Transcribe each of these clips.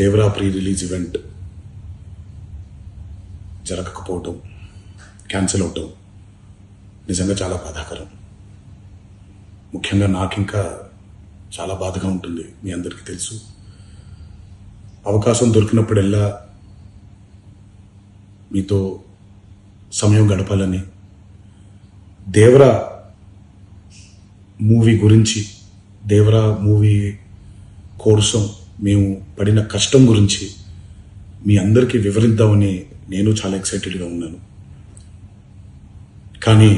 Devara pre release event జరగకపోవటం, cancel అవటం నిజంగా చాలా బాధాకరం. ముఖ్యంగా నాకు ఇంకా చాలా బాధగా ఉంటుంది. మీ అందరికీ తెలుసు, అవకాశం దొరికినప్పుడల్లా మీతో సమయం గడపాలని, దేవరా మూవీ గురించి, దేవరా మూవీ కోసం మేము పడిన కష్టం గురించి మీ అందరికీ వివరిద్దామని నేను చాలా ఎక్సైటెడ్గా ఉన్నాను. కానీ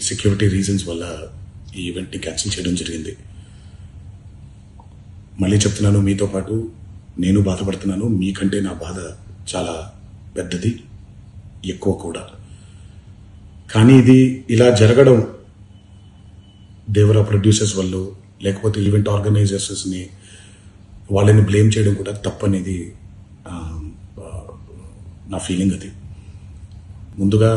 సెక్యూరిటీ రీజన్స్ వల్ల ఈ ఈవెంట్ని క్యాన్సిల్ చేయడం జరిగింది. మళ్ళీ చెప్తున్నాను, మీతో పాటు నేను బాధపడుతున్నాను. మీకంటే నా బాధ చాలా పెద్దది, ఎక్కువ కూడా. కానీ ఇది ఇలా జరగడం దేవరా ప్రొడ్యూసర్స్ వల్ల, లేకపోతే ఈవెంట్ ఆర్గనైజర్స్ని వాళ్ళని బ్లేమ్ చేయడం కూడా తప్పనేది నా ఫీలింగ్. అది ముందుగా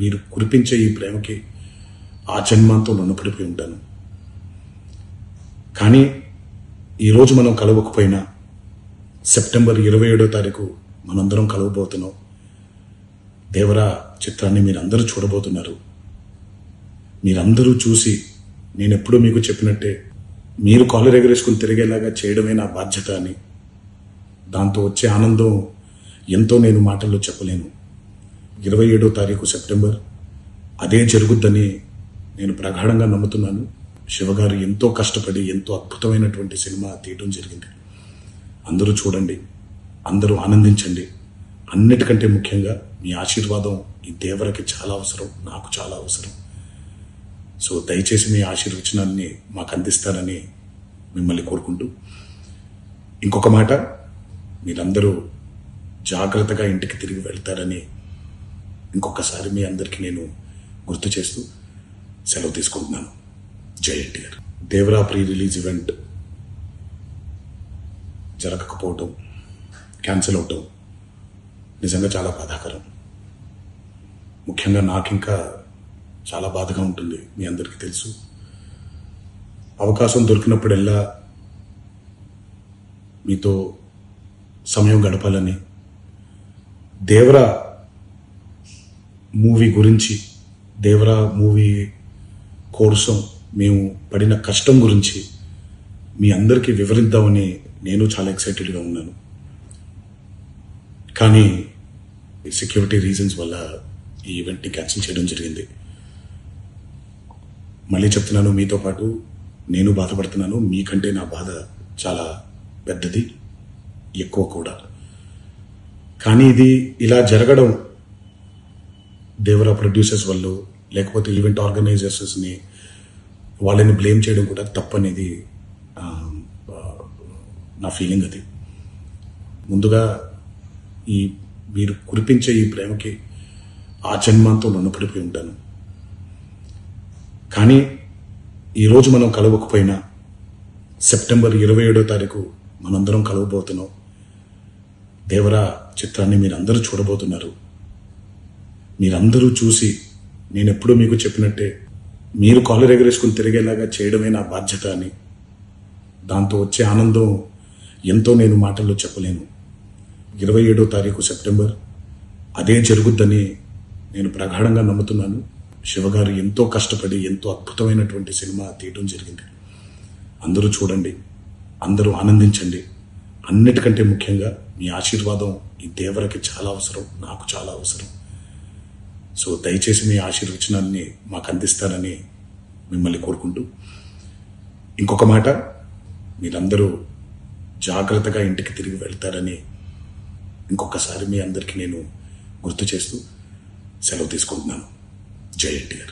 మీరు కురిపించే ఈ ప్రేమకి ఆ జన్మాంతో రుణపడిపోయి ఉంటాను. కానీ ఈరోజు మనం కలవకపోయినా సెప్టెంబర్ 27వ తారీఖు మనందరం కలవబోతున్నాం. దేవరా చిత్రాన్ని మీరందరూ చూడబోతున్నారు. మీరందరూ చూసి, నేను ఎప్పుడూ మీకు చెప్పినట్టే, మీరు కాలర్ ఎగరేసుకుని తిరిగేలాగా చేయడమే నా బాధ్యత అని, దాంతో వచ్చే ఆనందం ఎంతో నేను మాటల్లో చెప్పలేను. 27వ తారీఖు సెప్టెంబర్ అదే జరుగుద్దని నేను ప్రగాఢంగా నమ్ముతున్నాను. శివగారు ఎంతో కష్టపడి ఎంతో అద్భుతమైనటువంటి సినిమా తీయడం జరిగింది. అందరూ చూడండి, అందరూ ఆనందించండి. అన్నిటికంటే ముఖ్యంగా మీ ఆశీర్వాదం ఈ దేవరకి చాలా అవసరం, నాకు చాలా అవసరం. సో దయచేసి మీ ఆశీర్వచనాన్ని మాకు అందిస్తారని మిమ్మల్ని కోరుకుంటూ, ఇంకొక మాట, మీరందరూ జాగ్రత్తగా ఇంటికి తిరిగి వెళ్తారని ఇంకొకసారి మీ అందరికీ నేను గుర్తు చేస్తూ సెలవు తీసుకుంటున్నాను. జై NTR. Devara pre release event జరగకపోవటం, క్యాన్సిల్ అవటం నిజంగా చాలా బాధాకరం. ముఖ్యంగా నాకు ఇంకా చాలా బాధగా ఉంటుంది. మీ అందరికీ తెలుసు, అవకాశం దొరికినప్పుడల్లా మీతో సమయం గడపాలని, దేవరా మూవీ గురించి, దేవరా మూవీ కోసం మేము పడిన కష్టం గురించి మీ అందరికీ వివరిద్దామని నేను చాలా ఎక్సైటెడ్గా ఉన్నాను. కానీ సెక్యూరిటీ రీజన్స్ వల్ల ఈ ఈవెంట్ని క్యాన్సిల్ చేయడం జరిగింది. మళ్ళీ చెప్తున్నాను, మీతో పాటు నేను బాధపడుతున్నాను. మీకంటే నా బాధ చాలా పెద్దది, ఎక్కువ కూడా. కానీ ఇది ఇలా జరగడం దేవరా ప్రొడ్యూసర్స్ వల్ల, లేకపోతే ఈవెంట్ ఆర్గనైజర్స్ని వాళ్ళని బ్లేమ్ చేయడం కూడా తప్పనేది నా ఫీలింగ్. అది ముందుగా మీరు కురిపించే ఈ ప్రేమకి ఆ జన్మాంతో రుణపడిపోయి ఉంటాను. కానీ ఈరోజు మనం కలవకపోయినా సెప్టెంబర్ 27వ తారీఖు మనందరం కలవబోతున్నాం. దేవరా చిత్రాన్ని మీరందరూ చూడబోతున్నారు. మీరందరూ చూసి, నేను ఎప్పుడూ మీకు చెప్పినట్టే, మీరు కాలర్ ఎగరేసుకుని తిరిగేలాగా చేయడమే నా బాధ్యత అని, దాంతో వచ్చే ఆనందం ఎంతో నేను మాటల్లో చెప్పలేను. 27వ తారీఖు సెప్టెంబర్ అదే జరుగుద్దని నేను ప్రగాఢంగా నమ్ముతున్నాను. శివగారు ఎంతో కష్టపడి ఎంతో అద్భుతమైనటువంటి సినిమా తీయడం జరిగింది. అందరూ చూడండి, అందరూ ఆనందించండి. అన్నిటికంటే ముఖ్యంగా మీ ఆశీర్వాదం ఈ దేవరకి చాలా అవసరం, నాకు చాలా అవసరం. సో దయచేసి మీ ఆశీర్వచనాన్ని మాకు అందిస్తారని మిమ్మల్ని కోరుకుంటూ, ఇంకొక మాట, మీరందరూ జాగ్రత్తగా ఇంటికి తిరిగి వెళ్తారని ఇంకొకసారి మీ అందరికీ నేను గుర్తు చేస్తూ సెలవు తీసుకుంటున్నాను. జై ఎన్టీఆర్.